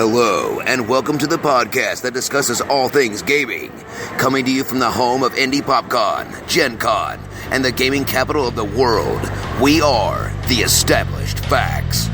Hello, and welcome to the podcast that discusses all things gaming. Coming to you from the home of Indie PopCon, Gen Con, and the gaming capital of the world, we are the Established Facts.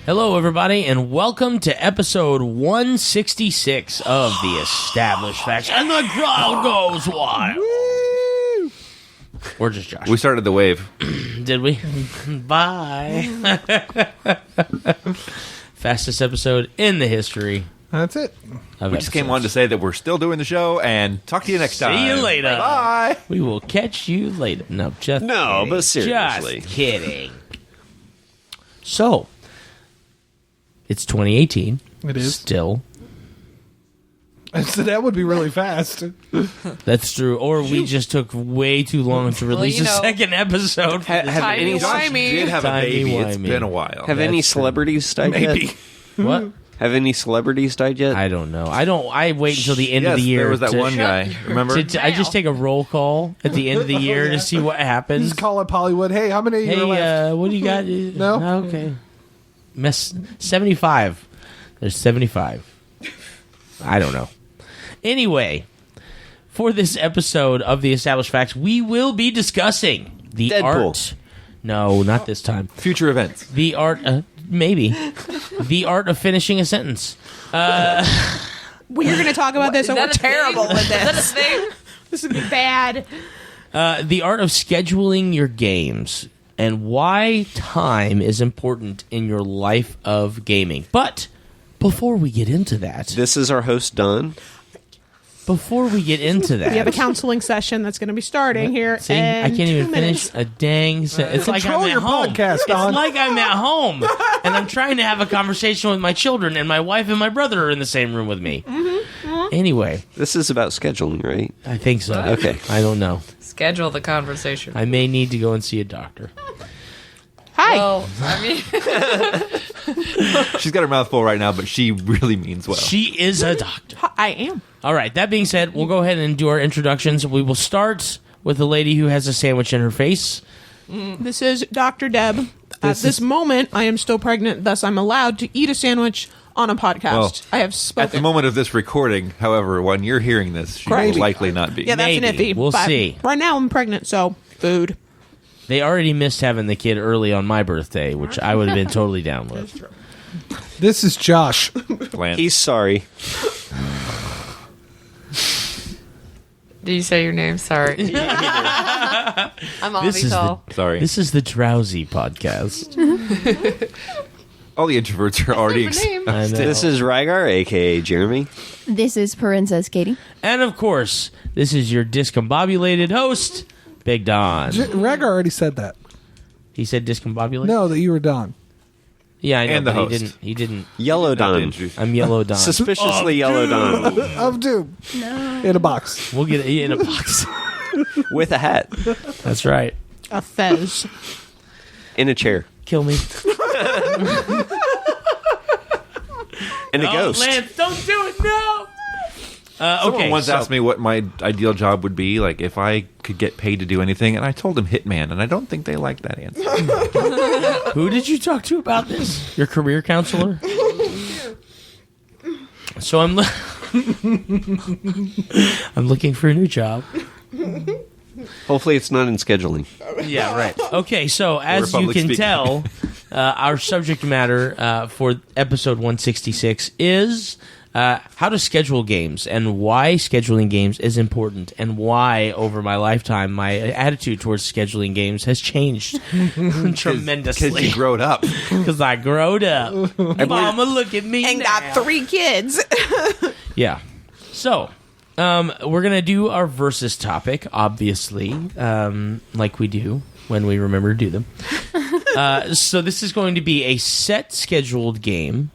Hello, everybody, and welcome to episode 166 of The Established Facts. And the crowd goes wild. Woo! Or just Josh. We started the wave. Did we? Bye. Fastest episode in the history. That's it. We just came on to say that we're still doing the show, and talk to you next time. See you later. Bye. We will catch you later. No, just kidding. But seriously. Just kidding. So, it's 2018. It is. Still. So that would be really fast. That's true. Or we just took way too long to release a second episode. Have any Timey did have a baby. It's been a while. Have any celebrities died yet? Maybe. What? Have any celebrities died yet? I don't know. I wait until the end of the year. There was that one guy. Remember? I just take a roll call at the end of the year to see what happens. Just call up Hollywood. Hey, how many are left? What do you got? No? Okay. 75. There's 75. I don't know. Anyway, for this episode of The Established Facts, we will be discussing the Deadpool. art. No, not this time. Future events. The art, maybe. The art of finishing a sentence. We're going to talk about this, and we're terrible with this. Is that a thing? This would be bad. The art of scheduling your games and why time is important in your life of gaming. But before we get into that, This is our host, Don. We have a counseling session that's going to be starting here. See, I can't even finish a dang sentence. It's like I'm at your home. podcast, Don. It's like I'm at home, and I'm trying to have a conversation with my children, and my wife and my brother are in the same room with me. Anyway, This is about scheduling, right? I think so. Okay. I don't know. Schedule the conversation. I may need to go and see a doctor. Hi. Well, I mean, She's got her mouth full right now, but she really means well. She is a doctor. I am. All right, that being said, we'll go ahead and do our introductions. We will start with the lady who has a sandwich in her face. This is Dr. Deb. At this moment, I am still pregnant, thus I'm allowed to eat a sandwich on a podcast. Well, I have At the spoken. moment of this recording, however, when you're hearing this, she Right. will likely not be. Yeah, that's Maybe. an iffy. We'll but see. Right now, I'm pregnant, so food. They already missed having the kid early on my birthday, which I would have been totally down with. This is Josh. Lance. He's sorry. did you say your name? Sorry. I'm This is Avital. Sorry. This is the Drowsy podcast. All the introverts are already I know. This is Rygar, a.k.a. Jeremy. This is Princess Katie. And of course, this is your discombobulated host, Big Don. Reg already said that. He said discombobulated? No, that you were Don. Yeah, I know, And the but host. he didn't. Yellow Don. I'm Yellow Don. Suspiciously Yellow Don. Of Doom. No. In a box. We'll get it in a box. With a hat. That's right. A fez. In a chair. Kill me. And a Oh, ghost. Lance, don't do it, no! Someone Okay, once so- asked me what my ideal job would be, like if I could get paid to do anything, and I told him hitman, and I don't think they liked that answer. Who did you talk to about this? Your career counselor? So I'm looking for a new job. Hopefully it's not in scheduling. Yeah, right. Okay, so as you public can speaking. tell, our subject matter for episode 166 is how to schedule games and why scheduling games is important and why, over my lifetime, my attitude towards scheduling games has changed tremendously. Because you growed up. Because I growed up. Mama, look at me And now. got 3 kids. Yeah. So, we're going to do our versus topic, obviously, like we do. when we remember to do them. So this is going to be a set scheduled game,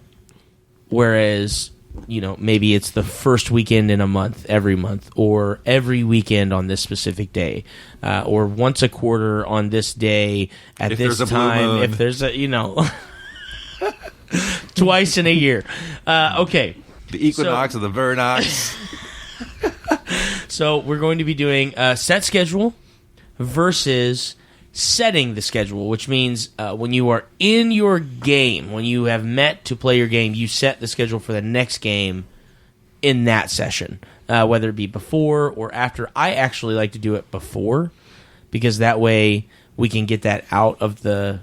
whereas, maybe it's the first weekend in a month, every month, or every weekend on this specific day, or once a quarter on this day at If this there's a blue time. moon. If there's a, twice in a year. Okay. The equinox of the vernox. So we're going to be doing set schedule versus setting the schedule, which means when you are in your game, when you have met to play your game, you set the schedule for the next game in that session, whether it be before or after. I actually like to do it before, because that way we can get that out of the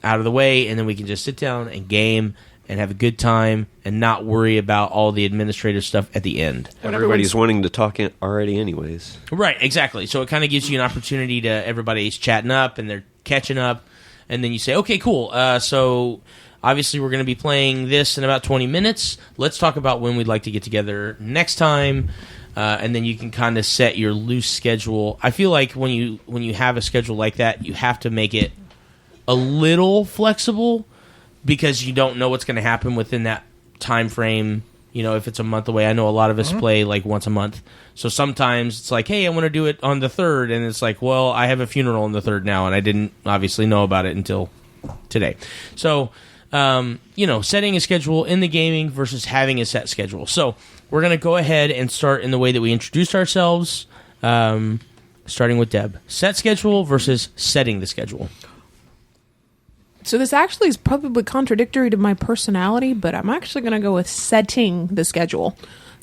way, and then we can just sit down and game and have a good time and not worry about all the administrative stuff at the end. Everybody's wanting to talk already anyways. Right, exactly. So it kind of gives you an opportunity to, everybody's chatting up and they're catching up, and then you say, okay, cool. So obviously we're going to be playing this in about 20 minutes. Let's talk about when we'd like to get together next time, and then you can kind of set your loose schedule. I feel like when you have a schedule like that, you have to make it a little flexible, because you don't know what's going to happen within that time frame. If it's a month away, I know a lot of us play like once a month. So sometimes it's like, hey, I want to do it on the 3rd, and it's like, well, I have a funeral on the 3rd now, and I didn't obviously know about it until today. So, setting a schedule in the gaming versus having a set schedule. So we're going to go ahead and start in the way that we introduced ourselves, starting with Deb. Set schedule versus setting the schedule. So this actually is probably contradictory to my personality, but I'm actually going to go with setting the schedule,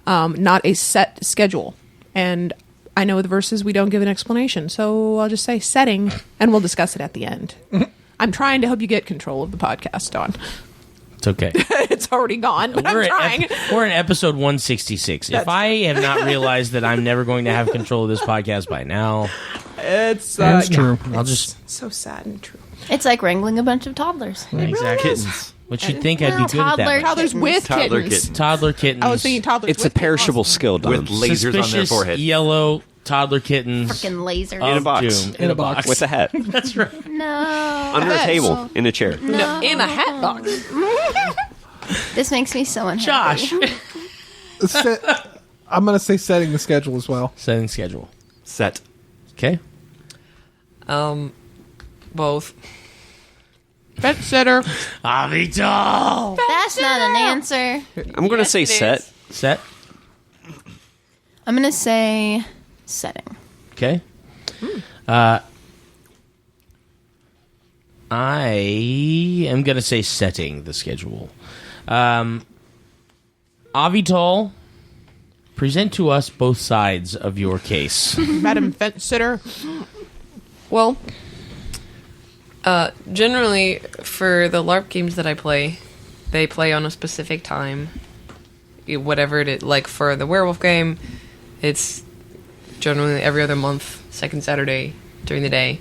not a set schedule. And I know with verses we don't give an explanation, so I'll just say setting, and we'll discuss it at the end. I'm trying to help you get control of the podcast, Don. It's okay. It's already gone, but I'm trying. We're in episode 166. If I have not realized that I'm never going to have control of this podcast by now, It's That's true. I'll just... so sad and true. It's like wrangling a bunch of toddlers. Exactly. Kittens. Which you'd think I'd be good at that. Toddlers with Toddler kittens. kitten. Toddler kittens. I was thinking toddlers It's a with perishable kittens. skill, Don. With lasers on their Suspicious forehead. yellow toddler kittens. Freaking laser. of a box. doom. In a box. With a hat. That's right. No. Under a Yes. table. In a chair. No, in a hat box. This makes me so unhappy. Josh. I'm going to say setting the schedule as well. Setting schedule. Set. Okay. Both. Fence sitter. Avital. That's not an answer. I'm going to Yes, say it set. is. Set. I'm going to say setting. Okay. I am going to say setting the schedule. Avital, present to us both sides of your case. Madam Fence sitter. Well, Generally, for the LARP games that I play, they play on a specific time. Whatever it is. Like for the werewolf game, it's generally every other month, second Saturday during the day.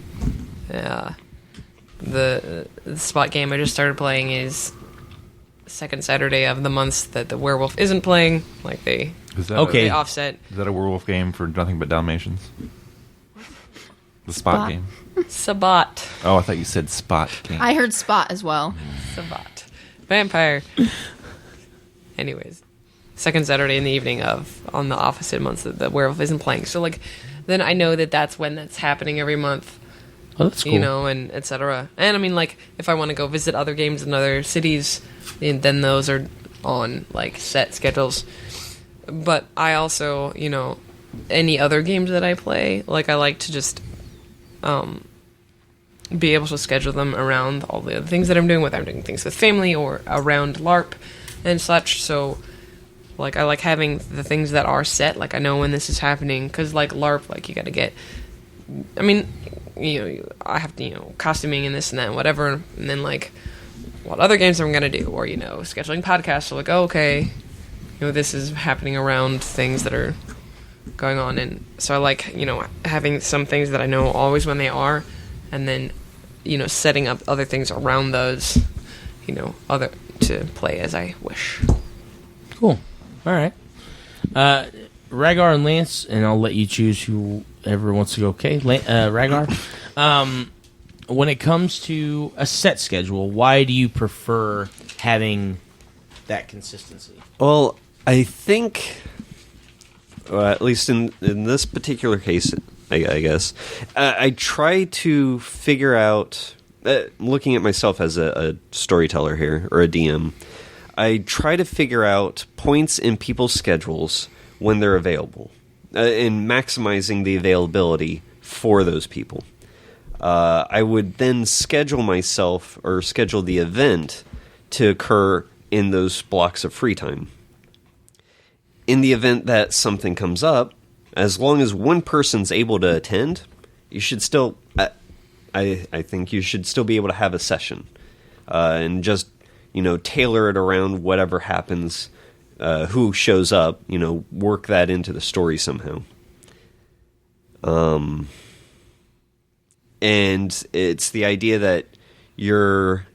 The spot game I just started playing is second Saturday of the months that the werewolf isn't playing. Like they Is that Okay. they offset. Is that a werewolf game for nothing but Dalmatians? The spot Spot. game. Sabat. Oh, I thought you said spot game. I heard spot as well. Sabat. Vampire. Anyways. Second Saturday in the evening on the opposite months that the werewolf isn't playing. So, like, then I know that that's when that's happening every month. Oh, that's cool. You know, and etc. And I mean, like, if I want to go visit other games in other cities, then those are on, like, set schedules. But I also, any other games that I play, like, I like to just be able to schedule them around all the other things that I'm doing, whether I'm doing things with family or around LARP and such. So, like, I like having the things that are set. Like, I know when this is happening, because, like, LARP, like, you gotta get... I mean, I have to, costuming and this and that and whatever, and then, like, what other games I'm gonna do, or, scheduling podcasts, so, like, oh, okay, this is happening around things that are going on, and so I like, having some things that I know always when they are, and then, setting up other things around those, other to play as I wish. Cool. All right. Rhaegar and Lance, and I'll let you choose whoever wants to go. Okay, Rhaegar. When it comes to a set schedule, why do you prefer having that consistency? Well, I think, at least in this particular case, I guess, I try to figure out, looking at myself as a storyteller here, or a DM, I try to figure out points in people's schedules when they're available, and maximizing the availability for those people. I would then schedule myself, or schedule the event to occur in those blocks of free time. In the event that something comes up, as long as one person's able to attend, you should still, I think you should still be able to have a session. And just, tailor it around whatever happens, who shows up, work that into the story somehow. And it's the idea that you're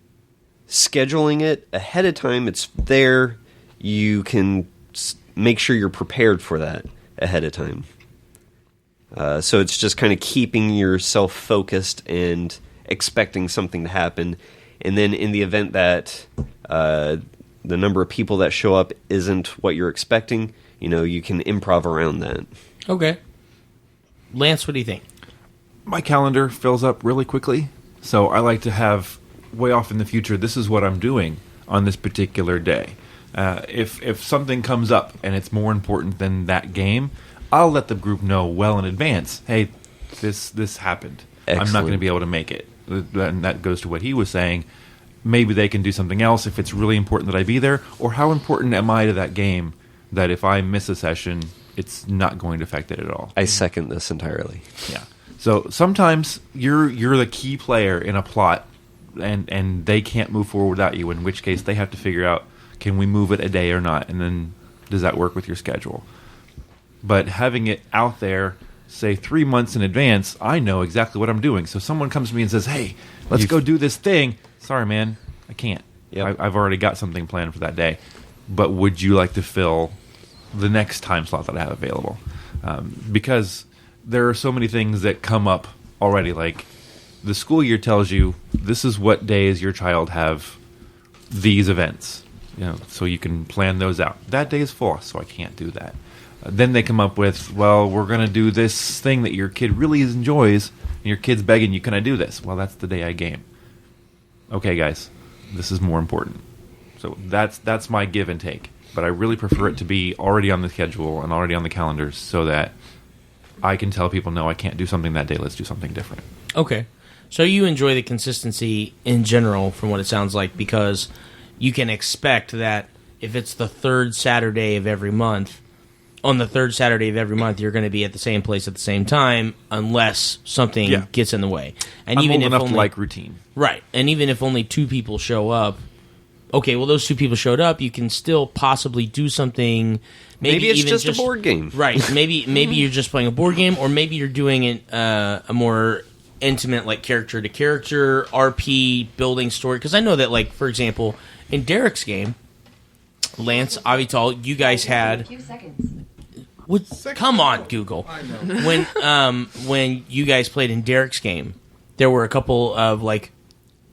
scheduling it ahead of time. It's there. You can make sure you're prepared for that ahead of time. So it's just kind of keeping yourself focused and expecting something to happen. And then in the event that the number of people that show up isn't what you're expecting, you can improv around that. Okay. Lance, what do you think? My calendar fills up really quickly, so I like to have way off in the future, this is what I'm doing on this particular day. If something comes up and it's more important than that game, I'll let the group know well in advance, hey, this happened. Excellent. I'm not going to be able to make it. And that goes to what he was saying. Maybe they can do something else if it's really important that I be there, or how important am I to that game that if I miss a session, it's not going to affect it at all. I second this entirely. Yeah. So sometimes you're the key player in a plot, and they can't move forward without you, in which case they have to figure out, can we move it a day or not, and then does that work with your schedule? But having it out there, say 3 months in advance, I know exactly what I'm doing. So someone comes to me and says, hey, let's go do this thing. Sorry, man, I can't. Yep. I've already got something planned for that day. But would you like to fill the next time slot that I have available? Because there are so many things that come up already. Like the school year tells you this is what days your child have these events, so you can plan those out. That day is full, so I can't do that. Then they come up with, well, we're going to do this thing that your kid really enjoys, and your kid's begging you, can I do this? Well, that's the day I game. Okay, guys, this is more important. So that's my give and take. But I really prefer it to be already on the schedule and already on the calendar so that I can tell people, no, I can't do something that day. Let's do something different. Okay. So you enjoy the consistency in general, from what it sounds like, because you can expect that if it's the third Saturday of every month, on the third Saturday of every month, you're going to be at the same place at the same time, unless something gets in the way. And I'm even old if enough only, to like routine. Right. And even if only 2 people show up, okay, well, those 2 people showed up, you can still possibly do something. Maybe it's even just a board game. Right. Maybe you're just playing a board game, or maybe you're doing it a more intimate, like character-to-character RP building story. Because I know that, like, for example, in Derek's game, Lance, Avital, you guys had... Come on, Google. I know. When you guys played in Derek's game, there were a couple of like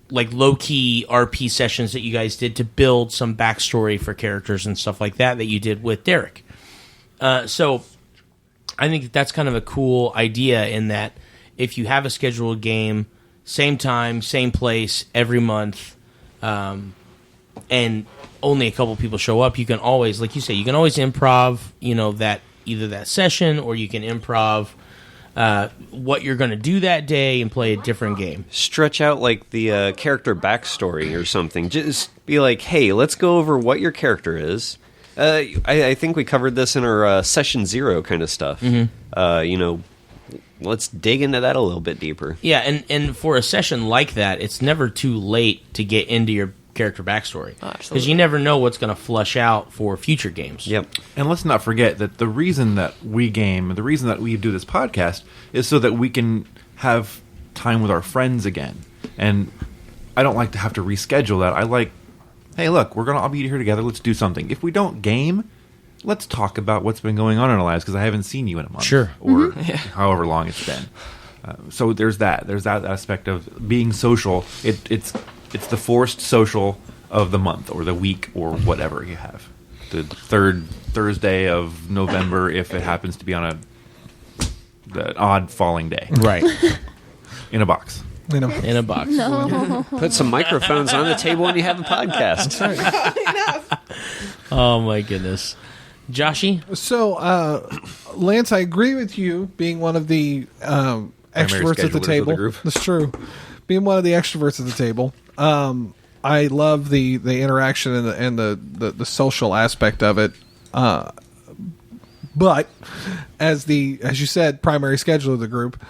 low-key RP sessions that you guys did to build some backstory for characters and stuff like that you did with Derek. So I think that's kind of a cool idea, in that if you have a scheduled game, same time, same place, every month, and only a couple people show up, you can always, like you say, you can always improv, that either that session, or you can improv what you're going to do that day and play a different game. Stretch out like the character backstory or something. Just be like, hey, let's go over what your character is. I think we covered this in our session 0 kind of stuff. Mm-hmm. Let's dig into that a little bit deeper. Yeah, and for a session like that, it's never too late to get into your character backstory, because you never know what's going to flush out for future games. Yep. And let's not forget that the reason that we game, the reason that we do this podcast, is so that we can have time with our friends again. And I don't like to have to reschedule that. I like, hey, look, we're going to all be here together. Let's do something. If we don't game, let's talk about what's been going on in our lives, because I haven't seen you in a month. Sure. Or however long it's been. So there's that aspect of being social. It's the forced social of the month or the week or whatever you have. The third Thursday of November, if it happens to be on the odd falling day, Right. in a box. In a box. No. Put some microphones on the table when you have a podcast. Oh my goodness. Joshy? So, Lance, I agree with you being one of the extroverts at the schedulers table. of the group. That's true. Being one of the extroverts at the table. I love the interaction and the social aspect of it. But as you said, primary scheduler of the group,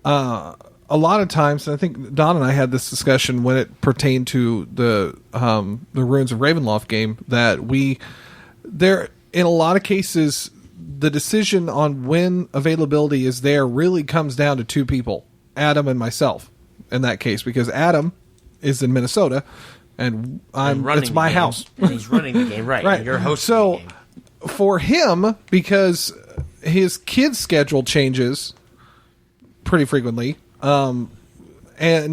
a lot of times, and I think Don and I had this discussion when it pertained to the Ruins of Ravenloft game, that there in a lot of cases, the decision on when availability is there really comes down to two people, Adam and myself, in that case, because Adam is in Minnesota, and it's my house. And he's running the game, right? Right. And you're hosting So the game. for him, because his kid's schedule changes pretty frequently, and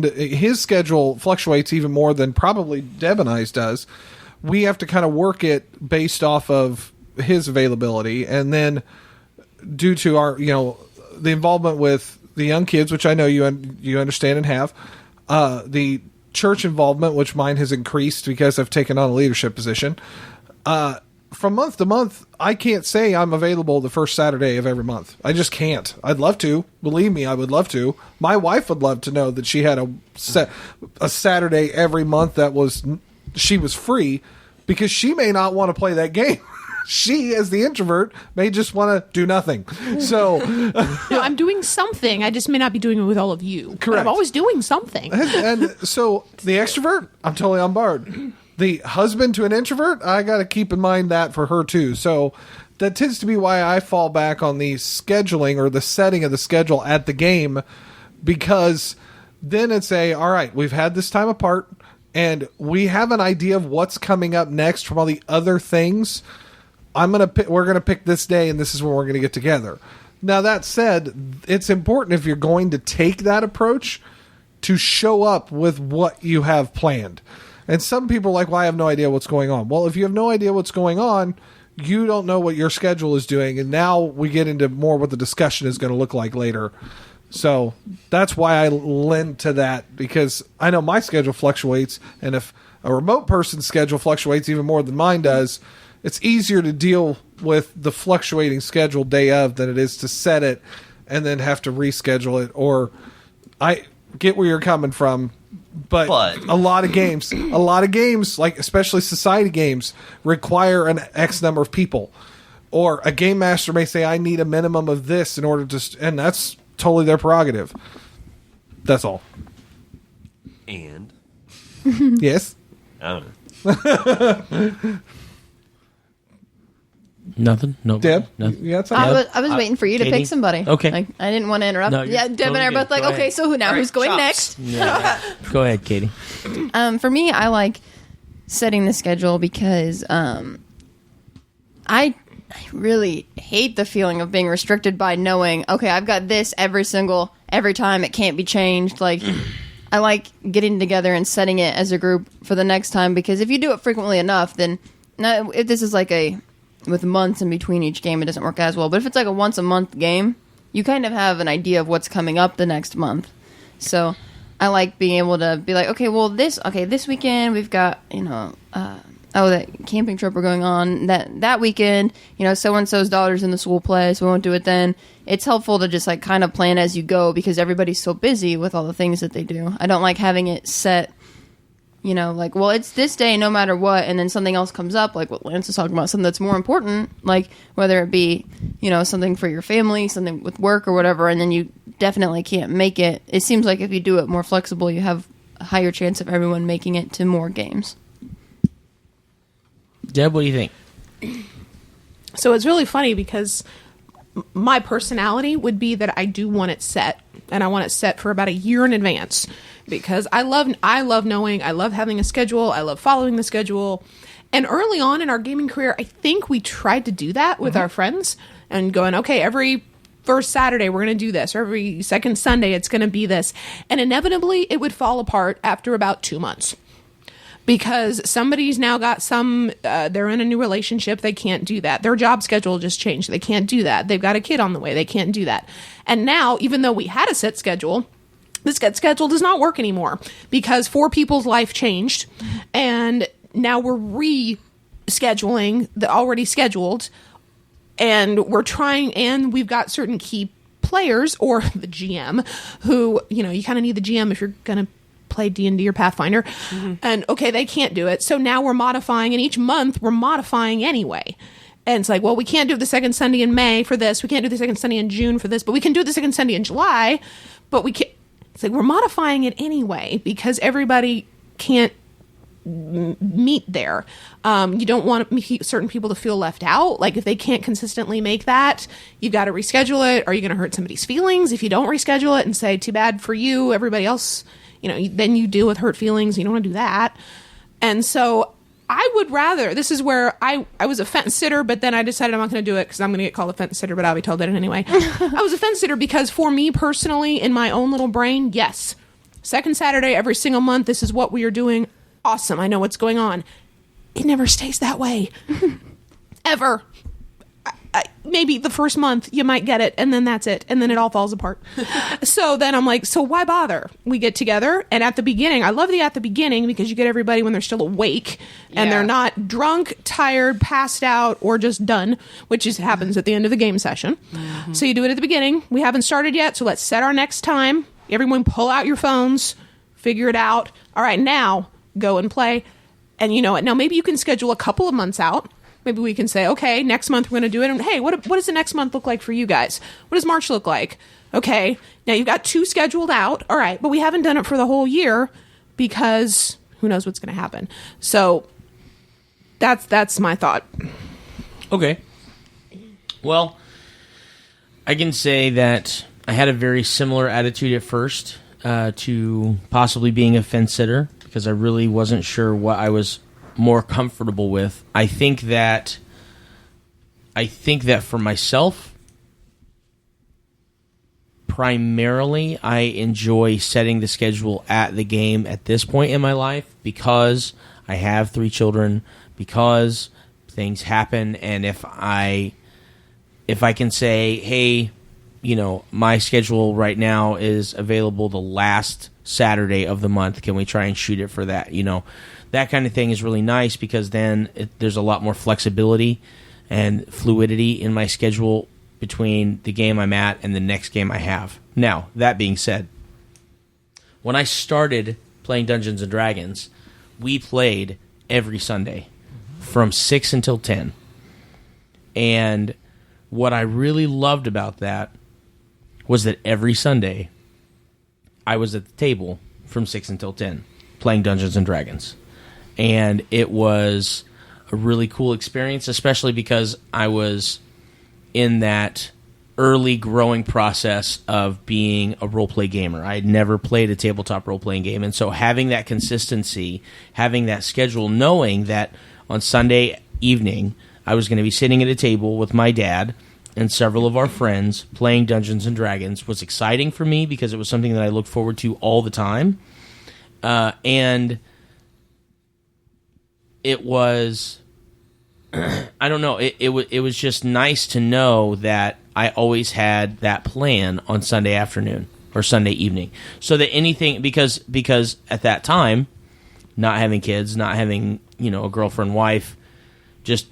his schedule fluctuates even more than probably Deb and I's does, we have to kind of work it based off of his availability, and then due to our the involvement with the young kids, which I know you understand and have, the church involvement, which mine has increased because I've taken on a leadership position. From month to month, I can't say I'm available the first Saturday of every month. I just can't. I'd love to. Believe me, I would love to. My wife would love to know that she had a Saturday every month she was free, because she may not want to play that game. She, as the introvert, may just want to do nothing. So, I'm doing something. I just may not be doing it with all of you. But Correct. I'm always doing something. and so the extrovert, I'm totally on board. The husband to an introvert, I got to keep in mind that for her too. So that tends to be why I fall back on the scheduling or the setting of the schedule at the game, because then it's all right, we've had this time apart and we have an idea of what's coming up next from all the other things. We're gonna pick this day, and this is when we're gonna get together. Now, that said, it's important, if you're going to take that approach, to show up with what you have planned. And some people are like, well, I have no idea what's going on. Well, if you have no idea what's going on, you don't know what your schedule is doing, and now we get into more what the discussion is going to look like later. So that's why I lend to that, because I know my schedule fluctuates, and if a remote person's schedule fluctuates even more than mine does, it's easier to deal with the fluctuating schedule day of than it is to set it and then have to reschedule it. Or I get where you're coming from, but a lot of games, like especially society games, require an X number of people. Or a game master may say, I need a minimum of this in order to... And that's totally their prerogative. That's all. And? Yes? I don't know. Nothing? No. Deb? Nothing. You got something? I was waiting for you to Katie? pick somebody. Okay. Like, I didn't want to interrupt. No, you're yeah, Deb totally and I are good. both like, Go okay, ahead. so now who's going next? Yeah. Go ahead, Katie. For me, I like setting the schedule because I really hate the feeling of being restricted by knowing, okay, I've got this every time, it can't be changed. Like, I like getting together and setting it as a group for the next time, because if you do it frequently enough, then if this is like with months in between each game, it doesn't work as well. But if it's like a once a month game, you kind of have an idea of what's coming up the next month. So I like being able to be like, okay, well, this weekend we've got, that camping trip we're going on that weekend, so-and-so's daughter's in the school play, so we won't do it then. It's helpful to just like kind of plan as you go, because everybody's so busy with all the things that they do. I don't like having it set, like, well, it's this day no matter what, and then something else comes up, like what Lance is talking about, something that's more important, like whether it be, something for your family, something with work or whatever, and then you definitely can't make it. It seems like if you do it more flexible, you have a higher chance of everyone making it to more games. Deb, what do you think? So it's really funny because my personality would be that I do want it set, and I want it set for about a year in advance, because I love knowing, I love having a schedule, I love following the schedule. And early on in our gaming career, I think we tried to do that with our friends and going, okay, every first Saturday we're going to do this, or every second Sunday it's going to be this. And inevitably it would fall apart after about 2 months. Because somebody's now got they're in a new relationship, they can't do that. Their job schedule just changed, they can't do that. They've got a kid on the way, they can't do that. And now, even though we had a set schedule, this set schedule does not work anymore because 4 people's life changed, and now we're rescheduling the already scheduled, and we're trying, and we've got certain key players, or the GM, who, you kind of need the GM if you're going to play D&D or Pathfinder, and okay, they can't do it, so now we're modifying, and each month we're modifying anyway. And it's like, well, we can't do the second Sunday in May for this, we can't do the second Sunday in June for this, but we can do the second Sunday in July, but we can't. It's like we're modifying it anyway because everybody can't meet there. You don't want certain people to feel left out. Like if they can't consistently make that, you've got to reschedule it, or you're going to hurt somebody's feelings if you don't reschedule it and say, too bad for you, everybody else, then you deal with hurt feelings. You don't want to do that. And so I would rather, this is where I was a fence sitter, but then I decided I'm not going to do it because I'm going to get called a fence sitter, but I'll be told that anyway. I was a fence sitter because for me personally, in my own little brain, yes, second Saturday every single month, this is what we are doing. Awesome. I know what's going on. It never stays that way. Ever. Maybe the first month you might get it, and then that's it, and then it all falls apart. So then I'm like, so why bother? We get together, and at the beginning, I love at the beginning because you get everybody when they're still awake, and they're not drunk, tired, passed out, or just done, which happens at the end of the game session. Mm-hmm. So you do it at the beginning. We haven't started yet, so let's set our next time. Everyone pull out your phones, figure it out. All right, now go and play. And you know what? Now maybe you can schedule a couple of months out. Maybe we can say, okay, next month we're going to do it. And hey, what does the next month look like for you guys? What does March look like? Okay, now you've got 2 scheduled out. All right, but we haven't done it for the whole year because who knows what's going to happen. So that's my thought. Okay. Well, I can say that I had a very similar attitude at first to possibly being a fence sitter because I really wasn't sure what I was more comfortable with. I think that for myself, primarily I enjoy setting the schedule at the game at this point in my life because I have 3 children, because things happen, and if I can say, hey, my schedule right now is available the last Saturday of the month, can we try and shoot it for that? That kind of thing is really nice because then there's a lot more flexibility and fluidity in my schedule between the game I'm at and the next game I have. Now, that being said, when I started playing Dungeons & Dragons, we played every Sunday from 6 until 10. And what I really loved about that was that every Sunday I was at the table from 6 until 10 playing Dungeons & Dragons. And it was a really cool experience, especially because I was in that early growing process of being a role-play gamer. I had never played a tabletop role-playing game, and so having that consistency, having that schedule, knowing that on Sunday evening I was going to be sitting at a table with my dad and several of our friends playing Dungeons & Dragons was exciting for me because it was something that I looked forward to all the time. And it was, I don't know, it was just nice to know that I always had that plan on Sunday afternoon or Sunday evening. So that anything, because at that time, not having kids, not having, a girlfriend, wife, just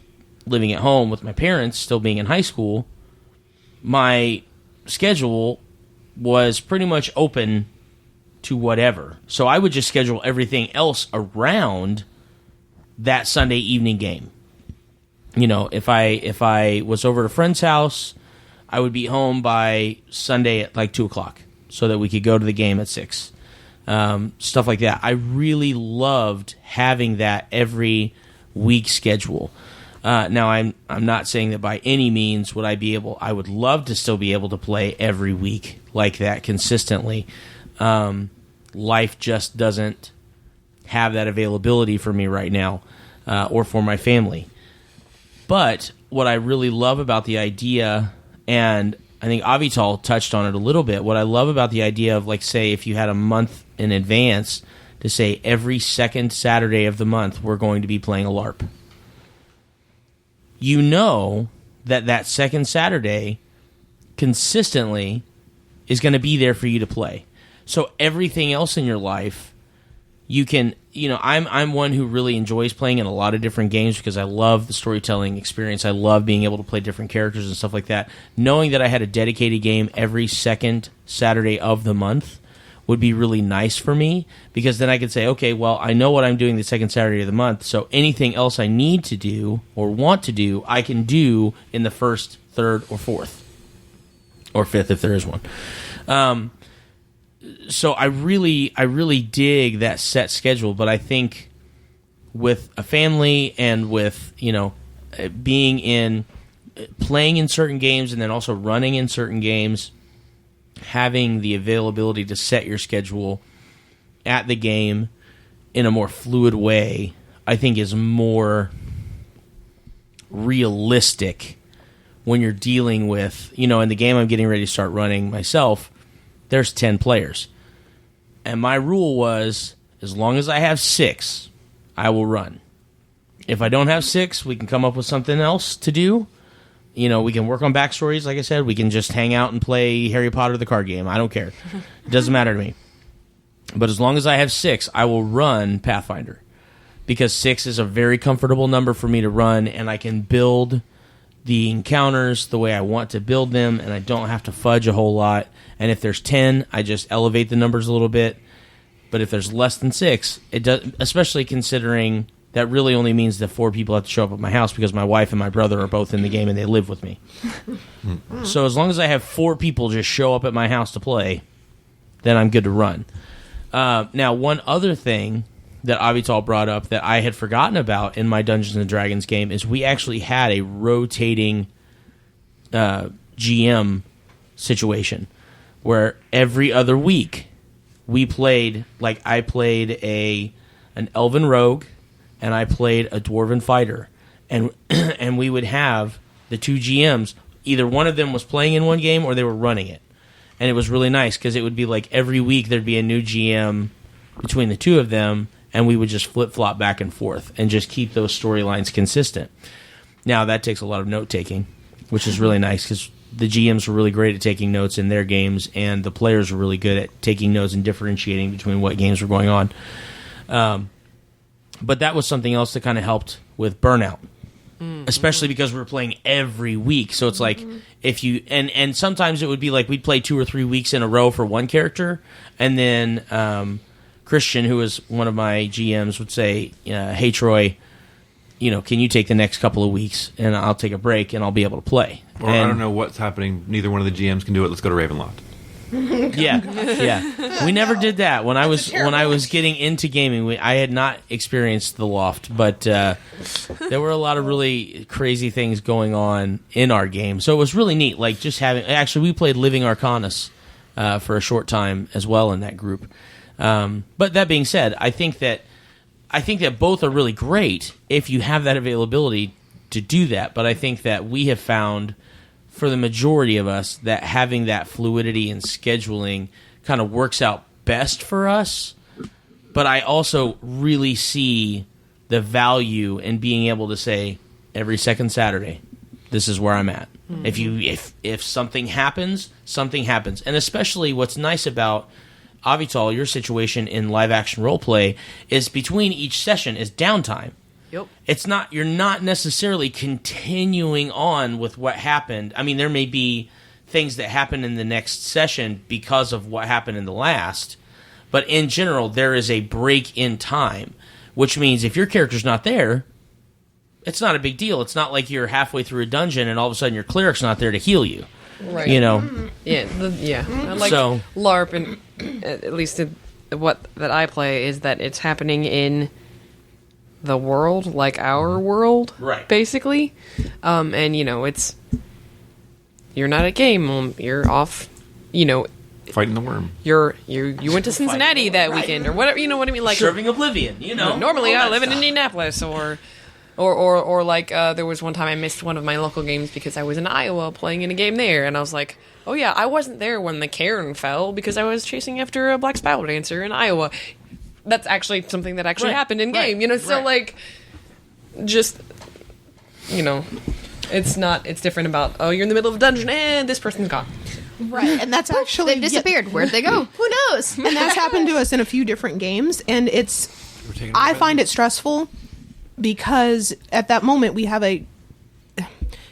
living at home with my parents, still being in high school, my schedule was pretty much open to whatever. So I would just schedule everything else around that Sunday evening game. If I was over at a friend's house, I would be home by Sunday at like 2:00 so that we could go to the game at 6. Stuff like that. I really loved having that every week schedule. Now I'm not saying that by any means would I would love to still be able to play every week like that consistently. Life just doesn't have that availability for me right now, or for my family. But what I really love about the idea, and I think Avital touched on it a little bit. What I love about the idea of, like, say, if you had a month in advance to say every second Saturday of the month we're going to be playing a LARP. You know that second Saturday consistently is going to be there for you to play. So everything else in your life, you can, I'm one who really enjoys playing in a lot of different games because I love the storytelling experience. I love being able to play different characters and stuff like that. Knowing that I had a dedicated game every second Saturday of the month would be really nice for me, because then I could say, okay, well, I know what I'm doing the second Saturday of the month, so anything else I need to do or want to do, I can do in the first, third, or fourth. Or fifth if there is one. So I really dig that set schedule, but I think with a family and with, playing in certain games and then also running in certain games, having the availability to set your schedule at the game in a more fluid way, I think is more realistic when you're dealing with, in the game I'm getting ready to start running myself, there's 10 players. And my rule was, as long as I have 6, I will run. If I don't have 6, we can come up with something else to do. We can work on backstories, like I said. We can just hang out and play Harry Potter the card game. I don't care. It doesn't matter to me. But as long as I have 6, I will run Pathfinder. Because 6 is a very comfortable number for me to run, and I can build the encounters the way I want to build them, and I don't have to fudge a whole lot. And if there's 10, I just elevate the numbers a little bit. But if there's less than 6, it does, especially considering that really only means that 4 people have to show up at my house because my wife and my brother are both in the game and they live with me. So as long as I have 4 people just show up at my house to play, then I'm good to run. Now, one other thing that Avital brought up that I had forgotten about in my Dungeons & Dragons game is we actually had a rotating GM situation where every other week we played, like I played an elven rogue and I played a dwarven fighter, and and we would have the 2 GMs, either one of them was playing in one game or they were running it. And it was really nice because it would be like every week there'd be a new GM between the 2 of them, and we would just flip-flop back and forth and just keep those storylines consistent. Now, that takes a lot of note-taking, which is really nice because the GMs were really great at taking notes in their games, and the players were really good at taking notes and differentiating between what games were going on. But that was something else that kind of helped with burnout, especially because we were playing every week. So it's like if you and sometimes it would be like we'd play 2 or 3 weeks in a row for one character, and then Christian, who was one of my GMs, would say, "Hey Troy, can you take the next couple of weeks and I'll take a break and I'll be able to play." Or I don't know what's happening. Neither one of the GMs can do it. Let's go to Ravenloft. Yeah. We never did that when I was getting into gaming. I had not experienced the loft, but there were a lot of really crazy things going on in our game. So it was really neat. Like just having. Actually, we played Living Arcanus for a short time as well in that group. But that being said, I think that both are really great if you have that availability to do that. But I think that we have found, for the majority of us, that having that fluidity and scheduling kind of works out best for us. But I also really see the value in being able to say, every second Saturday, this is where I'm at. If something happens, something happens. And especially what's nice about Avital, your situation in live action roleplay, is between each session is downtime. Yep. It's not, you're not necessarily continuing on with what happened. I mean, there may be things that happen in the next session because of what happened in the last, but in general, there is a break in time, which means if your character's not there, it's not a big deal. It's not like you're halfway through a dungeon and all of a sudden your cleric's not there to heal you. Right. Yeah. Like So- LARP, and at least what that I play is that it's happening in the world, like our world, Right. basically. And it's you're not at game, you're off. Fighting the worm. You went to Cincinnati that Right. weekend or whatever. You know what I mean? Like Serving Oblivion, normally all I that live in stuff. Indianapolis or Or like there was one time I missed one of my local games because I was in Iowa playing in a game there, and I was like, oh yeah, I wasn't there when the cairn fell because I was chasing after a black spiral dancer in Iowa. That's actually something that actually happened in game, so like, just, it's different about, oh, you're in the middle of a dungeon and this person's gone. Right, and that's actually They've disappeared. Where'd they go? Who knows? And that's happened to us in a few different games, and I find it stressful because at that moment we have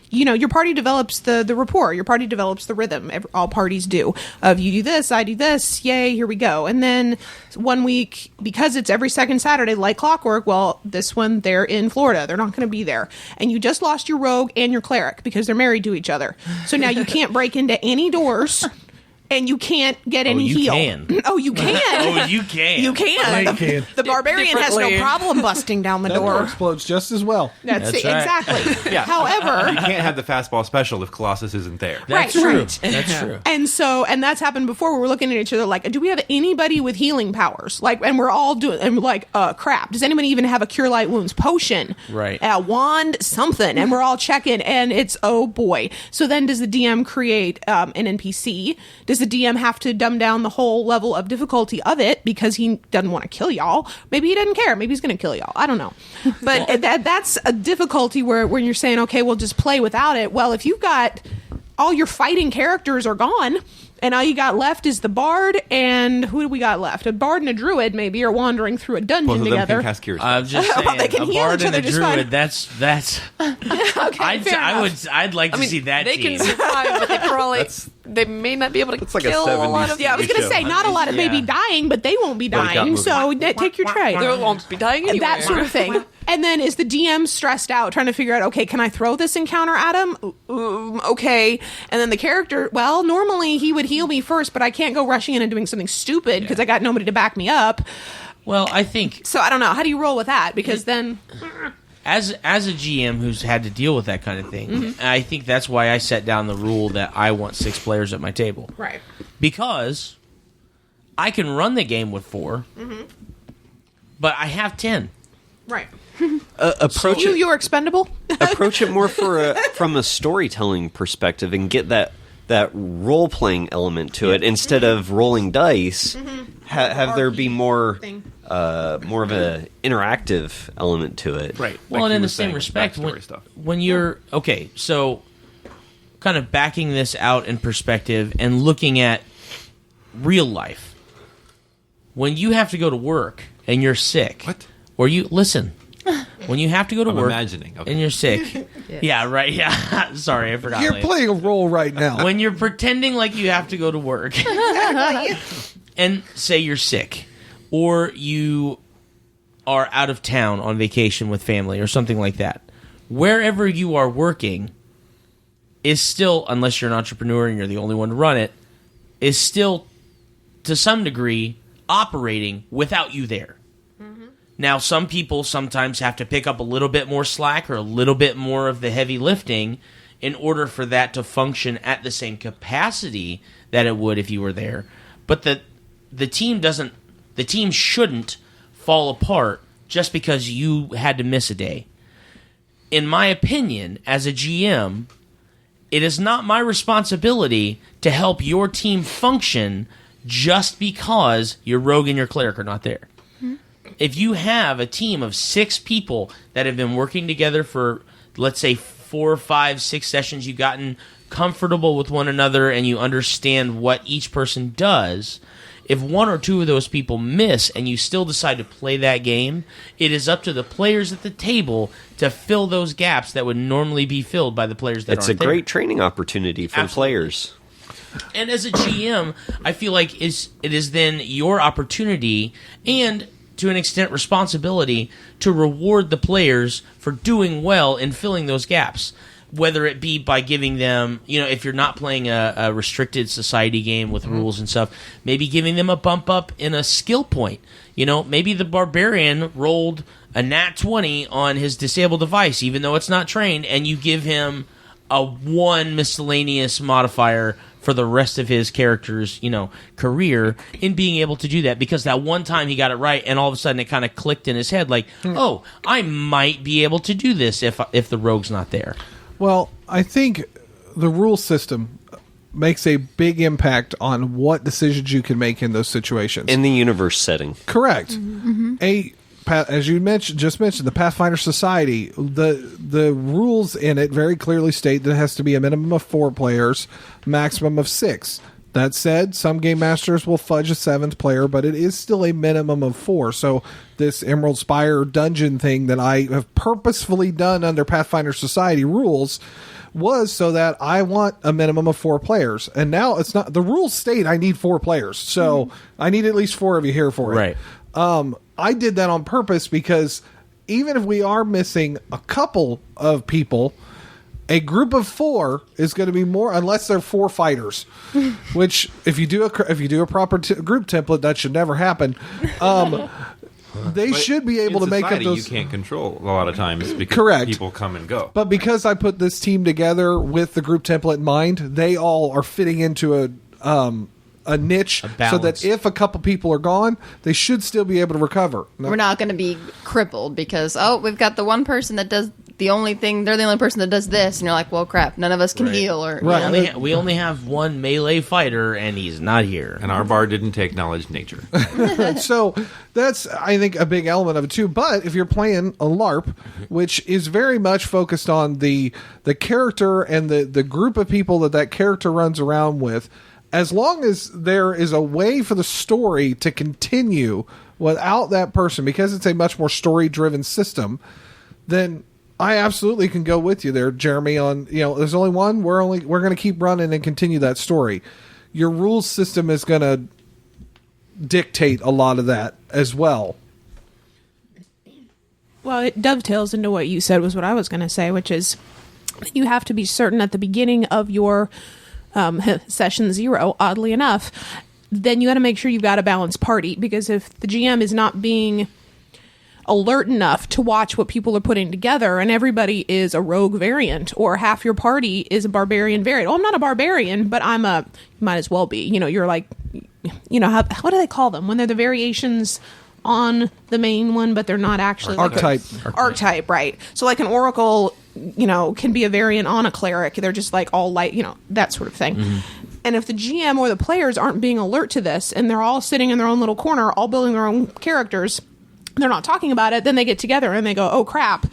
your party develops the rapport, your party develops the rhythm, all parties do, of you do this, I do this, yay, here we go. And then 1 week, because it's every second Saturday like clockwork, well, this one, they're in Florida, they're not going to be there. And you just lost your rogue and your cleric because they're married to each other. So now you can't break into any doors. And you can't get any heal. Oh, you can. Oh, you can. You can. The barbarian has no problem busting down the That door door. explodes just as well. That's right. Exactly. Yeah. However, You can't have the fastball special if Colossus isn't there. That's Right, true. right. That's true. and that's happened before. We were looking at each other like, do we have anybody with healing powers? Like, and we're all doing, and we're like, crap. Does anybody even have a cure light wounds potion? Right. A wand, something. And we're all checking, and it's, oh boy. So then does the DM create an NPC? Does the DM have to dumb down the whole level of difficulty of it because he doesn't want to kill y'all? Maybe he doesn't care. Maybe he's going to kill y'all. I don't know. But that's a difficulty where you're saying, okay, we'll just play without it. Well, if you've got all your fighting characters are gone, and all you got left is the bard, and who do we got left? A bard and a druid, maybe, are wandering through a dungeon Both of them together. can cast cures. I'm just saying, Well, they can a heal bard each and a other just fine. druid. That's. Okay, fair enough. I'd like to see that They team. can survive, but they probably they may not be able to That's like a kill a 70s lot of. Yeah, I was going to say, not a lot of maybe dying, but they won't be But it got dying. moving. So take your tray. They won't be dying anyway. That sort of thing. And then is the DM stressed out trying to figure out, okay, can I throw this encounter at him? Okay. And then the character, well, normally he would heal me first, but I can't go rushing in and doing something stupid because I got nobody to back me up. Well, I think So I don't know. How do you roll with that? Because then... as a GM who's had to deal with that kind of thing, I think that's why I set down the rule that I want 6 players at my table. Right. Because I can run the game with 4, but I have 10. Right. Approach it. You're expendable? Approach it more from a storytelling perspective and get that role playing element to it instead of rolling dice. Have there be more more of a interactive element to it. Right. Well, Like and you in were the same saying, respect, backstory stuff. when you're okay, so kind of backing this out in perspective and looking at real life, when you have to go to work and you're sick, What? or you listen, when you have to go to I'm work imagining. Okay. and you're sick, yeah, right, yeah. Sorry, I forgot. You're Leia. playing a role right now. When you're pretending like you have to go to work, and say you're sick, or you are out of town on vacation with family or something like that, wherever you are working is still, unless you're an entrepreneur and you're the only one to run it, is still to some degree operating without you there. Now, some people sometimes have to pick up a little bit more slack or a little bit more of the heavy lifting in order for that to function at the same capacity that it would if you were there. But the team shouldn't fall apart just because you had to miss a day. In my opinion, as a GM, it is not my responsibility to help your team function just because your rogue and your cleric are not there. If you have a team of 6 people that have been working together for, let's say, 4, 5, 6 sessions, you've gotten comfortable with one another and you understand what each person does, if 1 or 2 of those people miss and you still decide to play that game, it is up to the players at the table to fill those gaps that would normally be filled by the players that It's a aren't there. great training opportunity for Absolutely. players. And as a GM, I feel like it is then your opportunity and, to an extent, responsibility to reward the players for doing well in filling those gaps. Whether it be by giving them, if you're not playing a restricted society game with rules and stuff, maybe giving them a bump up in a skill point. Maybe the barbarian rolled a nat 20 on his disabled device, even though it's not trained, and you give him a 1 miscellaneous modifier for the rest of his character's, career in being able to do that, because that one time he got it right, and all of a sudden it kind of clicked in his head, like, oh, I might be able to do this if the rogue's not there. Well, I think the rule system makes a big impact on what decisions you can make in those situations. In the universe setting. Correct. As you just mentioned, the Pathfinder Society, the rules in it very clearly state that it has to be a minimum of 4 players, maximum of 6. That said, some game masters will fudge a 7th player, but it is still a minimum of 4. So this Emerald Spire dungeon thing that I have purposefully done under Pathfinder Society rules was so that I want a minimum of 4 players. And now it's not, the rules state I need 4 players. So I need at least 4 of you here for it. Right. I did that on purpose because even if we are missing a couple of people, a group of 4 is going to be more, unless they're 4 fighters, which if you do a proper group template, that should never happen. They should be able to make up those. You can't control a lot of times because Correct. people come and go. But because I put this team together with the group template in mind, they all are fitting into a niche, so that if a couple people are gone, they should still be able to recover. We're not going to be crippled because we've got the one person that does the only thing. They're the only person that does this, and you're like, well, crap, none of us can heal. Or we only have one melee fighter, and he's not here. And our bard didn't take knowledge nature. So that's, I think, a big element of it too. But if you're playing a LARP, which is very much focused on the character and the group of people that character runs around with, as long as there is a way for the story to continue without that person, because it's a much more story-driven system, then I absolutely can go with you there, Jeremy, on, there's only one, we're going to keep running and continue that story. Your rules system is going to dictate a lot of that as well. Well, it dovetails into what you said was what I was going to say, which is you have to be certain at the beginning of your session 0, oddly enough, then you got to make sure you've got a balanced party, because if the GM is not being alert enough to watch what people are putting together and everybody is a rogue variant or half your party is a barbarian variant. Oh, I'm not a barbarian, but you might as well be. You're like, what do they call them when they're the variations on the main one, but they're not actually archetype. Archetype, right? So like an oracle, can be a variant on a cleric. They're just like all light, that sort of thing. Mm-hmm. And if the GM or the players aren't being alert to this and they're all sitting in their own little corner, all building their own characters, they're not talking about it, then they get together and they go, oh crap,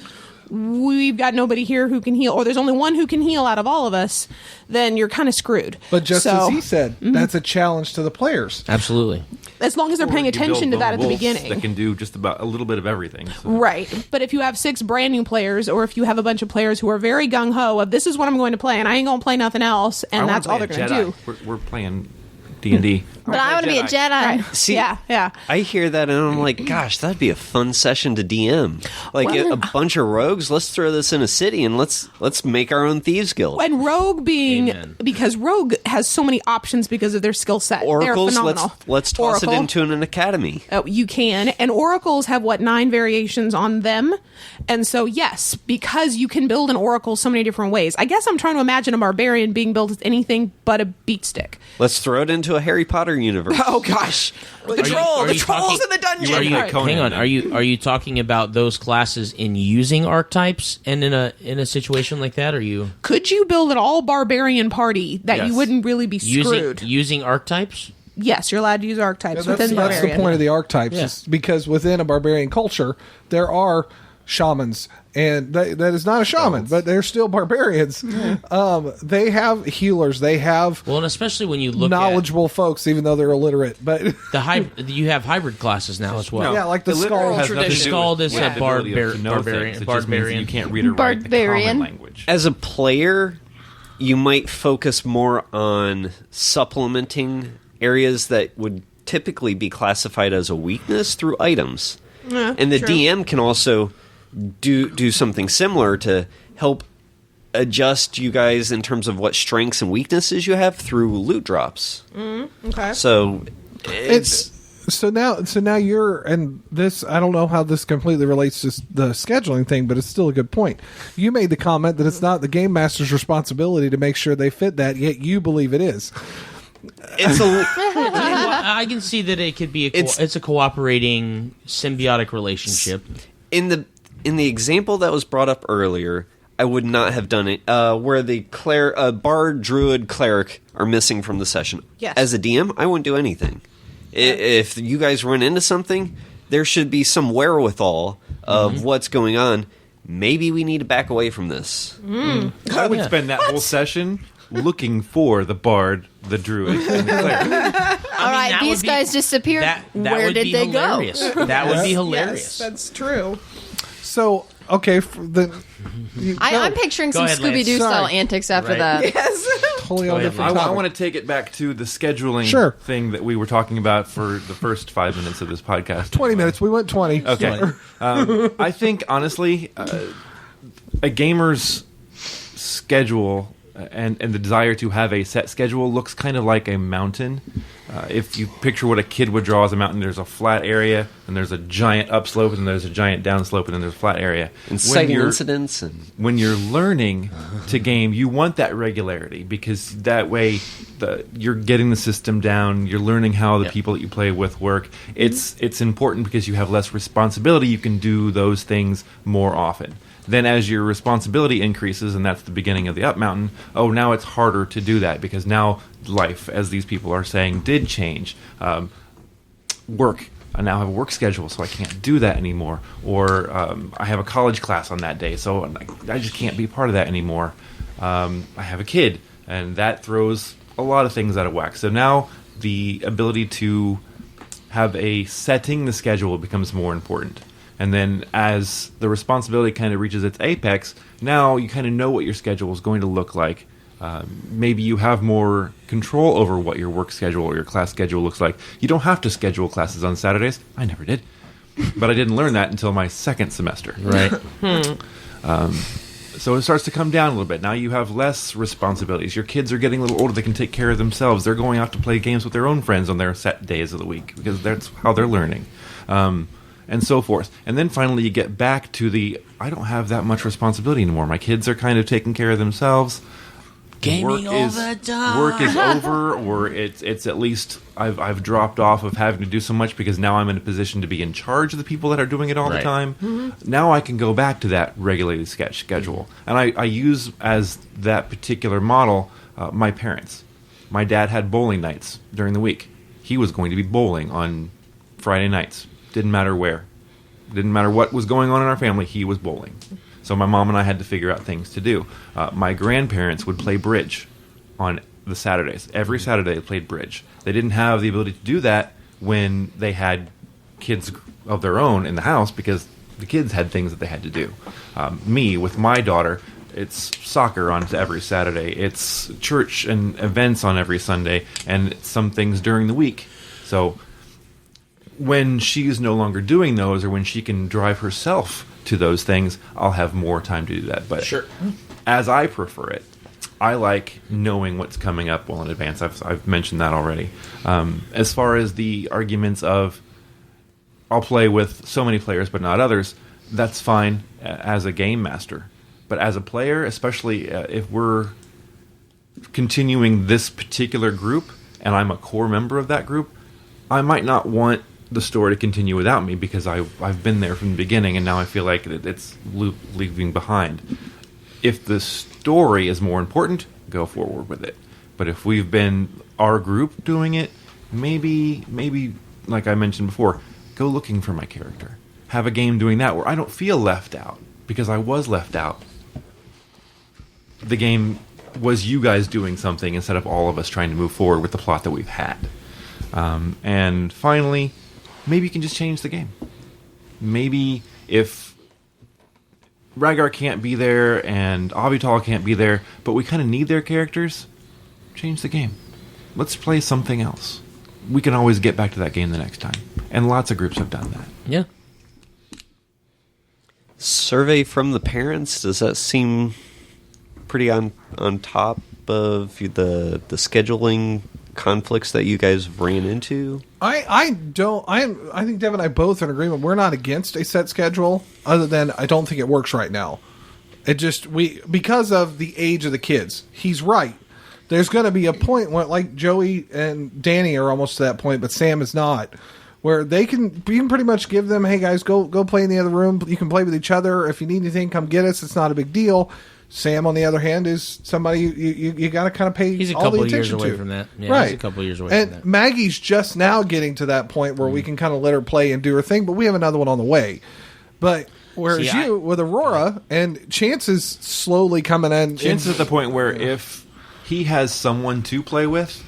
we've got nobody here who can heal, or there's only one who can heal out of all of us, then you're kind of screwed. But just as he said, that's a challenge to the players. Absolutely. As long as they're paying attention to that at the beginning. That can do just about a little bit of everything. So. Right. But if you have 6 brand new players, or if you have a bunch of players who are very gung-ho of this is what I'm going to play and I ain't going to play nothing else, and that's all they're going to do. We're playing D&D. But I want to be a Jedi. Right. See, yeah. I hear that and I'm like, gosh, that'd be a fun session to DM. Like a bunch of rogues, let's throw this in a city and let's make our own thieves guild. And rogue because rogue has so many options because of their skill set. Oracles, they're phenomenal. let's toss it into an academy. You can. And oracles have 9 variations on them. And so yes, because you can build an oracle so many different ways. I guess I'm trying to imagine a barbarian being built as anything but a beat stick. Let's throw it into a Harry Potter universe. Oh gosh, the trolls in the dungeon. Hang on, are you talking about those classes in using archetypes and in a situation like that? Could you build an all barbarian party that you wouldn't really be screwed using archetypes? Yes, you're allowed to use archetypes within that's barbarian. the point of the archetypes, is because within a barbarian culture there are shamans, and that is not a shaman, but they're still barbarians. They have healers, they have and especially when you look knowledgeable folks, even though they're illiterate. But you have hybrid classes now as well. Yeah, like the skull. The skull is a barbarian. You can't read or write the common language. As a player, you might focus more on supplementing areas that would typically be classified as a weakness through items. And the DM can also do something similar to help adjust you guys in terms of what strengths and weaknesses you have through loot drops. Okay. So it's So now you're, and this, I don't know how this completely relates to the scheduling thing, but it's still a good point. You made the comment that it's not the game master's responsibility to make sure they fit that, yet you believe it is. It's a I can see that it could be it's a cooperating symbiotic relationship. in the example that was brought up earlier. I would not have done it where the bard, druid, cleric are missing from the session. Yes. As a DM, I wouldn't do anything. If you guys run into something, there should be some wherewithal of what's going on. Maybe we need to back away from this. I would spend that whole session looking for the bard, the druid, and the cleric. All right, these guys disappeared. Where did they go? That would be hilarious. Yes, that's true. So, okay, I'm picturing some ahead, Lance. Scooby-Doo style Sorry. antics after Right. that. Yes. totally on ahead, different I topic. want to take it back to the scheduling Sure. thing that we were talking about for the first 5 minutes of this podcast. 20 minutes. We went 20. Okay. I think, honestly, a gamer's schedule and the desire to have a set schedule looks kind of like a mountain. If you picture what a kid would draw as a mountain, there's a flat area, and there's a giant upslope, and there's a giant downslope, and then there's a flat area. Inciting incidents and When you're learning to game, you want that regularity because that way you're getting the system down. You're learning how the people that you play with work. It's important because you have less responsibility. You can do those things more often. Then as your responsibility increases, and that's the beginning of the up mountain, now it's harder to do that because now life, as these people are saying, did change. Work. I now have a work schedule, so I can't do that anymore. Or I have a college class on that day, so I just can't be part of that anymore. I have a kid, and that throws a lot of things out of whack. So now the ability to have a setting the schedule becomes more important. And then as the responsibility kind of reaches its apex, now you kind of know what your schedule is going to look like. Maybe you have more control over what your work schedule or your class schedule looks like. You don't have to schedule classes on Saturdays. I never did. But I didn't learn that until my second semester. Right. So it starts to come down a little bit. Now you have less responsibilities. Your kids are getting a little older. They can take care of themselves. They're going out to play games with their own friends on their set days of the week because that's how they're learning. And so forth. And then finally you get back to I don't have that much responsibility anymore. My kids are kind of taking care of themselves. Gaming all the time. Work is over, or it's at least I've dropped off of having to do so much because now I'm in a position to be in charge of the people that are doing it all the Right. time. Now I can go back to that regulated schedule. And I use as that particular model my parents. My dad had bowling nights during the week. He was going to be bowling on Friday nights. Didn't matter where. Didn't matter what was going on in our family, he was bowling. So my mom and I had to figure out things to do. My grandparents would play bridge on the Saturdays. Every Saturday they played bridge. They didn't have the ability to do that when they had kids of their own in the house because the kids had things that they had to do. Me, with my daughter, it's soccer on every Saturday. It's church and events on every Sunday, and some things during the week. So when she's no longer doing those or when she can drive herself to those things, I'll have more time to do that. But Sure. as I prefer it, I like knowing what's coming up well in advance. I've mentioned that already. As far as the arguments of I'll play with so many players but not others, that's fine as a game master. But as a player, especially if we're continuing this particular group and I'm a core member of that group, I might not want the story to continue without me because I've been there from the beginning and now I feel like it's leaving behind. If the story is more important, go forward with it. But if we've been our group doing it, maybe like I mentioned before, go looking for my character. Have a game doing that where I don't feel left out because I was left out. The game was you guys doing something instead of all of us trying to move forward with the plot that we've had. And finally, maybe you can just change the game. Maybe if Rhaegar can't be there and Avital can't be there, but we kind of need their characters, change the game. Let's play something else. We can always get back to that game the next time. And lots of groups have done that. Yeah. survey from the parents, does that seem pretty on top of the scheduling conflicts that you guys ran into? I think Dev and I both are in agreement. We're not against a set schedule, other than I don't think it works right now. It just because of the age of the kids. He's right. There's going to be a point where, like, Joey and Danny are almost to that point, but Sam is not, where you can pretty much give them, hey guys, go play in the other room. You can play with each other. If you need anything, come get us. It's not a big deal. Sam, on the other hand, is somebody you got to kind of pay He's a all the couple years attention away to. from that. Yeah, right. He's a couple years away and from that. Maggie's just now getting to that point where we can kind of let her play and do her thing, but we have another one on the way. But whereas with Aurora, and Chance is slowly coming in. Chance is at the point where if he has someone to play with,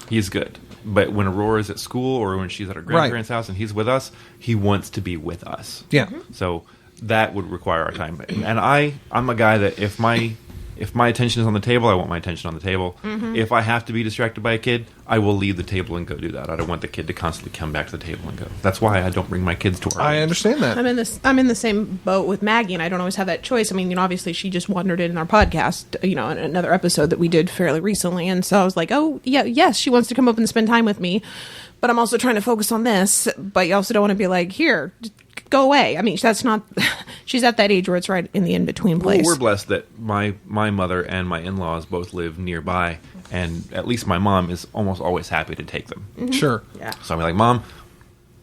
he's good. But when Aurora's at school or when she's at her grandparents' house and he's with us, he wants to be with us. Yeah. So that would require our time. And I'm a guy that if my attention is on the table, I want my attention on the table. If I have to be distracted by a kid, I will leave the table and go do that. I don't want the kid to constantly come back to the table and go. That's why I don't bring my kids to our I games. understand that. I'm in the same boat with Maggie, and I don't always have that choice. I mean, obviously she just wandered in our podcast, in another episode that we did fairly recently, and so I was like, oh yeah, yes, she wants to come up and spend time with me, but I'm also trying to focus on this. But you also don't want to be like, here, go away. I mean, that's not. She's at that age where it's right in the in-between place. Well, we're blessed that my mother and my in-laws both live nearby, and at least my mom is almost always happy to take them. Sure. Yeah. So I'm like, Mom,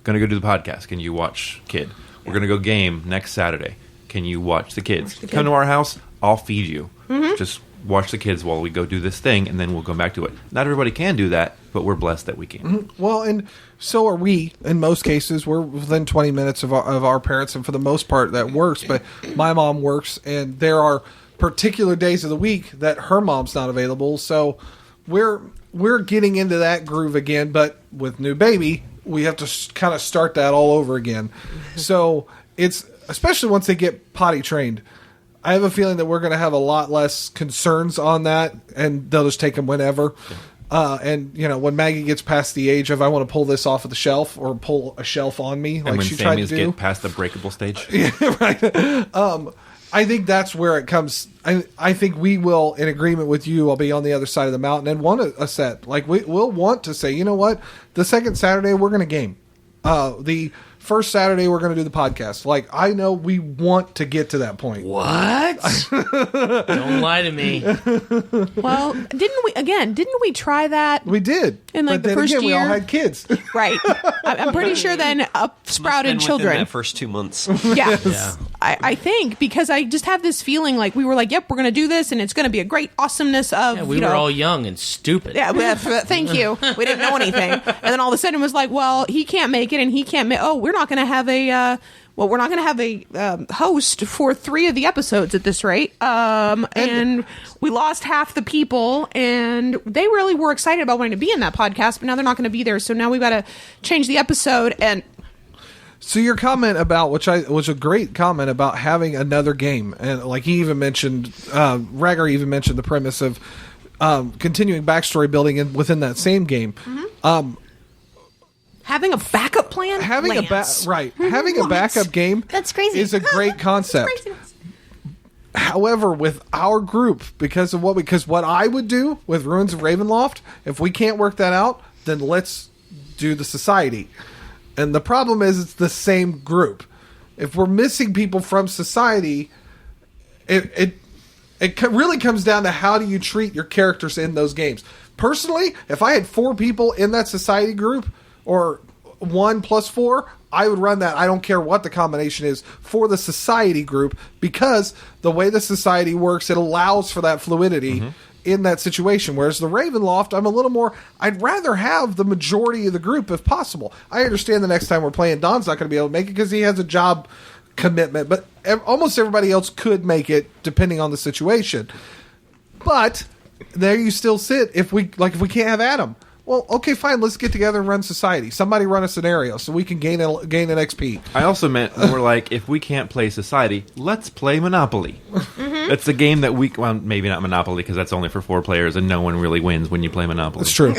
gonna go do the podcast. Can you watch Kid? We're gonna go game next Saturday. Can you watch the kids? Come to our house. I'll feed you. Just watch the kids while we go do this thing, and then we'll go back to it. Not everybody can do that, but we're blessed that we can. Well, and so are we. In most cases, we're within 20 minutes of our parents, and for the most part, that works. But my mom works, and there are particular days of the week that her mom's not available. So we're getting into that groove again. But with new baby, we have to kind of start that all over again. So it's especially once they get potty trained. I have a feeling that we're going to have a lot less concerns on that, and they'll just take them whenever. And when Maggie gets past the age of I want to pull this off of the shelf or pull a shelf on me, And like when she tried to Sammy's do, get past the breakable stage, I think that's where it comes. I think we will, in agreement with you, I'll be on the other side of the mountain and want a set. Like we'll want to say, you know what, the second Saturday we're going to game. The first Saturday we're going to do the podcast. Like, I know we want to get to that point. What? Don't lie to me. Well, didn't we try that? We did. In, like, but the then first again, we all year? had kids. Right. I'm pretty sure then sprouted children. That first 2 months. Yeah. Yeah. I think because I just have this feeling like we were like, yep, we're going to do this, and it's going to be a great awesomeness of, Yeah, we were all young and stupid. Yeah, thank you. We didn't know anything. And then all of a sudden it was like, well, he can't make it, and he can't make... Oh, we're not going to have a... we're not going to have a host for 3 of the episodes at this rate. And we lost half the people, and they really were excited about wanting to be in that podcast, but now they're not going to be there. So now we've got to change the episode. And So your comment about, which was a great comment about having another game, and like he even mentioned, Ragger even mentioned the premise of continuing backstory building within that same game. having a backup plan, Having Lance. having a backup game That's crazy. is a great concept. However, with our group, because what I would do with Ruins of Ravenloft, if we can't work that out, then let's do the society. And the problem is it's the same group. If we're missing people from society, it really comes down to how do you treat your characters in those games. Personally, if I had 4 people in that society group, or 1 plus 4, I would run that. I don't care what the combination is for the society group, because the way the society works, it allows for that fluidity in that situation. Whereas the Ravenloft, I'm a little more, I'd rather have the majority of the group if possible. I understand the next time we're playing, Don's not going to be able to make it because he has a job commitment, but almost everybody else could make it depending on the situation. But there you still sit if we can't have Adam. Well, okay, fine. Let's get together and run society. Somebody run a scenario so we can gain an XP. I also meant more like, if we can't play society, let's play Monopoly. It's a game that well, maybe not Monopoly, because that's only for 4 players and no one really wins when you play Monopoly. That's true.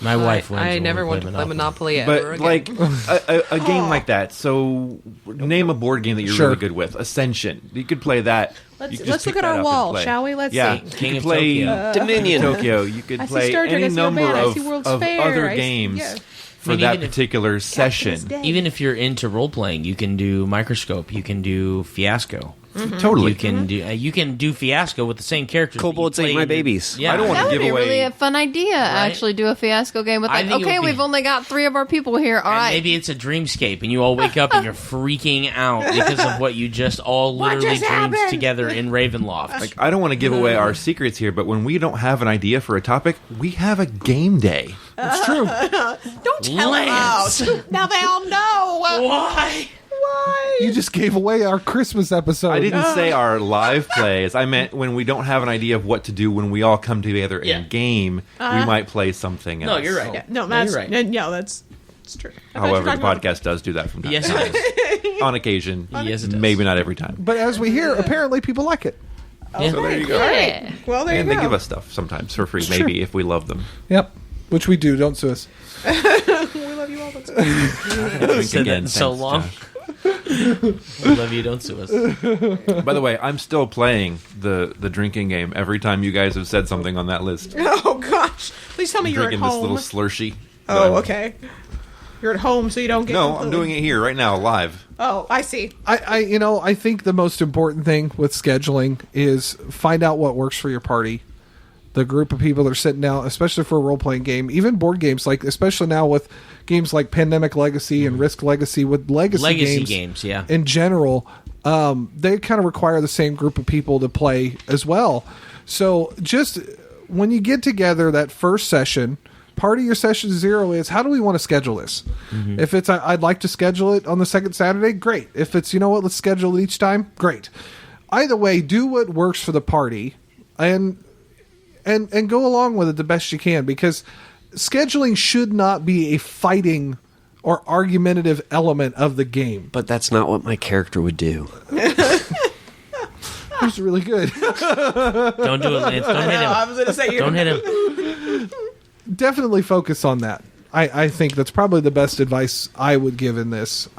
My wife wins. I when never we want to play Monopoly ever But again. like a game like that. So name a board game that you're Sure. really good with. Ascension. You could play that. Let's You could just look pick at that our up and wall, play. shall we? Let's Yeah. see. You King could of play Tokyo. Dominion. Tokyo. You could I see play Star Trek, I any see number Urbana, I of, see World's of Fair, other I see- games yeah. for I mean, that even if- particular session. Even if you're into role playing, you can do Microscope. You can do Fiasco. Totally. You can do Fiasco with the same characters. that you Kobolds play ain't in my your- babies. Yeah, I don't want That to would give be away. really a fun idea. Actually, do a fiasco game with I like, think it okay, would be- we've only got 3 of our people here. All And right, maybe it's a dreamscape, and you all wake up and you're freaking out because of what you just all literally just dreamed happened? together in Ravenloft. Like, I don't want to give away our secrets here, but when we don't have an idea for a topic, we have a game day. It's true. Don't tell Lance. them out. Now they all know. Why? You just gave away our Christmas episode. I didn't say our live plays. I meant when we don't have an idea of what to do when we all come together Yeah. in game, we might play something else. No, you're right. Yeah, no, No, that's you're right. no, that's true. I thought you were However, the talking about- podcast does do that from time Yes, to it time. does. On occasion. Yes, it does. Maybe not every time. But as we hear, apparently people like it. Yeah. So there you go. yeah. Well, there And you they go. give us stuff sometimes for free, It's maybe true. if we love them. Yep. Which we do. Don't sue us. We love you all. That's Drink Said that again, in so thanks, long. Josh. We love you. Don't sue us. By the way, I'm still playing the drinking game every time you guys have said something on that list. Oh gosh! Please tell me I'm you're at drinking this home. little slurshie. Oh, okay. You're at home, so you don't get. No, I'm completely- doing it here right now, live. Oh, I see. I think the most important thing with scheduling is find out what works for your party. The group of people that are sitting down, especially for a role playing game, even board games, like especially now with games like Pandemic Legacy and Risk Legacy, with legacy games, yeah. in general, they kind of require the same group of people to play as well. So just when you get together that first session, part of your session 0 is how do we want to schedule this? If it's I'd like to schedule it on the second Saturday, great. If it's let's schedule it each time, great. Either way, do what works for the party and go along with it the best you can, because scheduling should not be a fighting or argumentative element of the game. But that's not what my character would do. It's really good. Don't do it, Lance. Don't hit him. I was going to say Don't hit him. Definitely focus on that. I think that's probably the best advice I would give in this.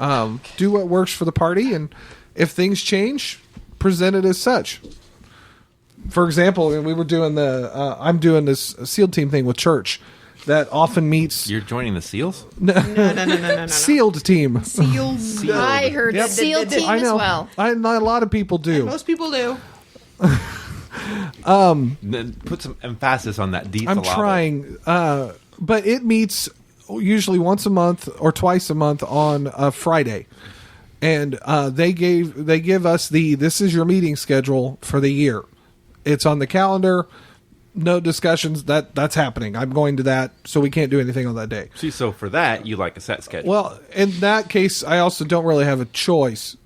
Do what works for the party, and if things change, present it as such. For example, we were doing I'm doing this SEAL team thing with church that often meets You're joining the SEALs? no. SEALed team. Seals. I heard Yep. SEAL team I as know. well. A lot of people do. Most people do. Then put some emphasis on that detail. I'm trying, but it meets usually once a month or twice a month on a Friday, and they give us this is your meeting schedule for the year. It's on the calendar. No discussions. That's happening. I'm going to that, so we can't do anything on that day. See, so for that, you like a set schedule. Well, in that case, I also don't really have a choice.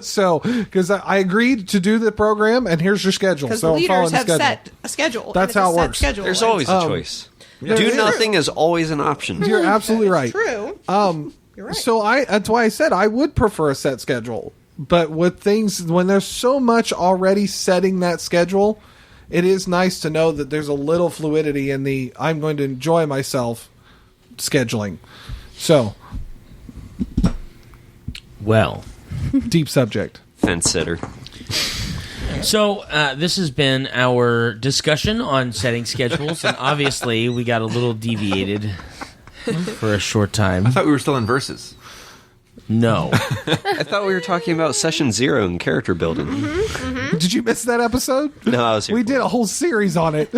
So, because I agreed to do the program, and here's your schedule. Because So I'm following leaders the have schedule. set a schedule. That's and it's how a it set works. Schedule. There's always a choice. there Do is. nothing is always an option. You're absolutely right. True. You're right. So that's why I said I would prefer a set schedule. But with things, when there's so much already setting that schedule, it is nice to know that there's a little fluidity in the I'm going to enjoy myself scheduling. So, Well, deep subject. Fence sitter. so this has been our discussion on setting schedules, and obviously we got a little deviated for a short time. I thought we were still in verses. No. I thought we were talking about session 0 and character building. Did you miss that episode? No, I was here. We for did it. a whole series on it.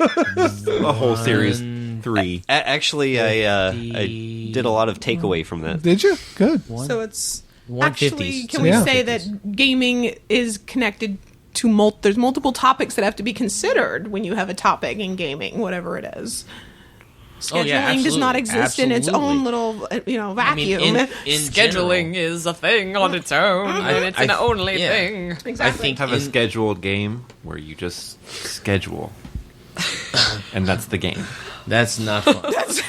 A whole series 3. Actually, I did a lot of takeaway from that. Did you? Good. So it's 150s. actually, can we Yeah. say that gaming is connected to there's multiple topics that have to be considered when you have a topic in gaming, whatever it is. Scheduling Oh, yeah, does not absolutely. exist in its own Absolutely. little, I mean, vacuum. in Scheduling general, is a thing on its own, and it's an only yeah. thing. exactly. I think Have a in- scheduled game where you just schedule. And that's the game. that's not fun. That's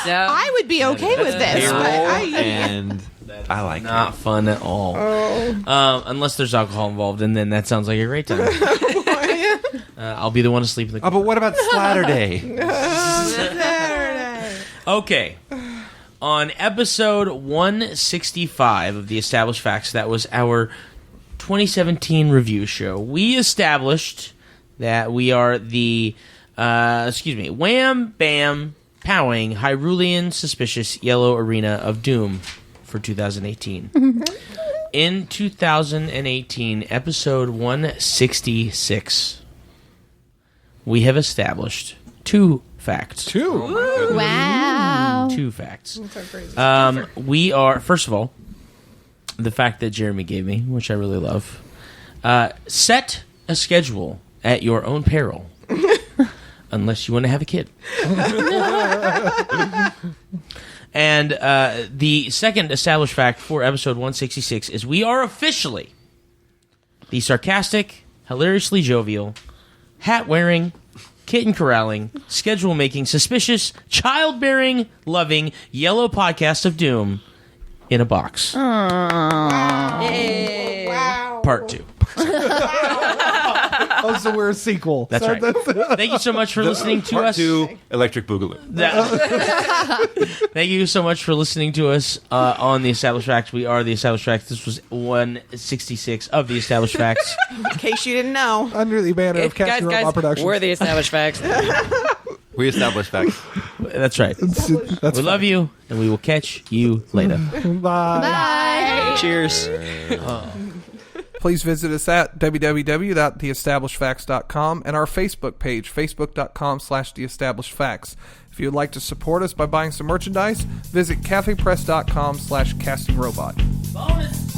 I would be okay with this. Payroll, But and I like Not it. fun at all. Unless there's alcohol involved, and then that sounds like a great time. I'll be the one to sleep in the Oh, but what about Saturday? Okay. On episode 165 of the Established Facts, that was our 2017 review show, we established that we are the, wham, bam, powing, Hyrulean, suspicious, yellow arena of doom for 2018. In 2018, episode 166, we have established two facts. Wow. Two facts. We are, first of all, the fact that Jeremy gave me, which I really love. Set a schedule at your own peril, unless you want to have a kid. And the second established fact for episode 166 is we are officially the sarcastic, hilariously jovial, hat-wearing, kitten corralling, schedule-making, suspicious, childbearing, loving, yellow podcast of doom in a box. Part 2. Oh, so we're a sequel. That's right. Thank you so much for listening to Part us. 2, Electric Boogaloo. Thank you so much for listening to us on The Established Facts. We are The Established Facts. This was 166 of The Established Facts. In case you didn't know. Under the banner of Captain Robot Productions. We're the Established Facts. We established facts. That's right. That's We love you, and we will catch you later. Bye. Bye. Cheers. Please visit us at www.theestablishedfacts.com and our Facebook page, facebook.com/theestablishedfacts. If you would like to support us by buying some merchandise, visit cafepress.com/castingrobot. Bonus.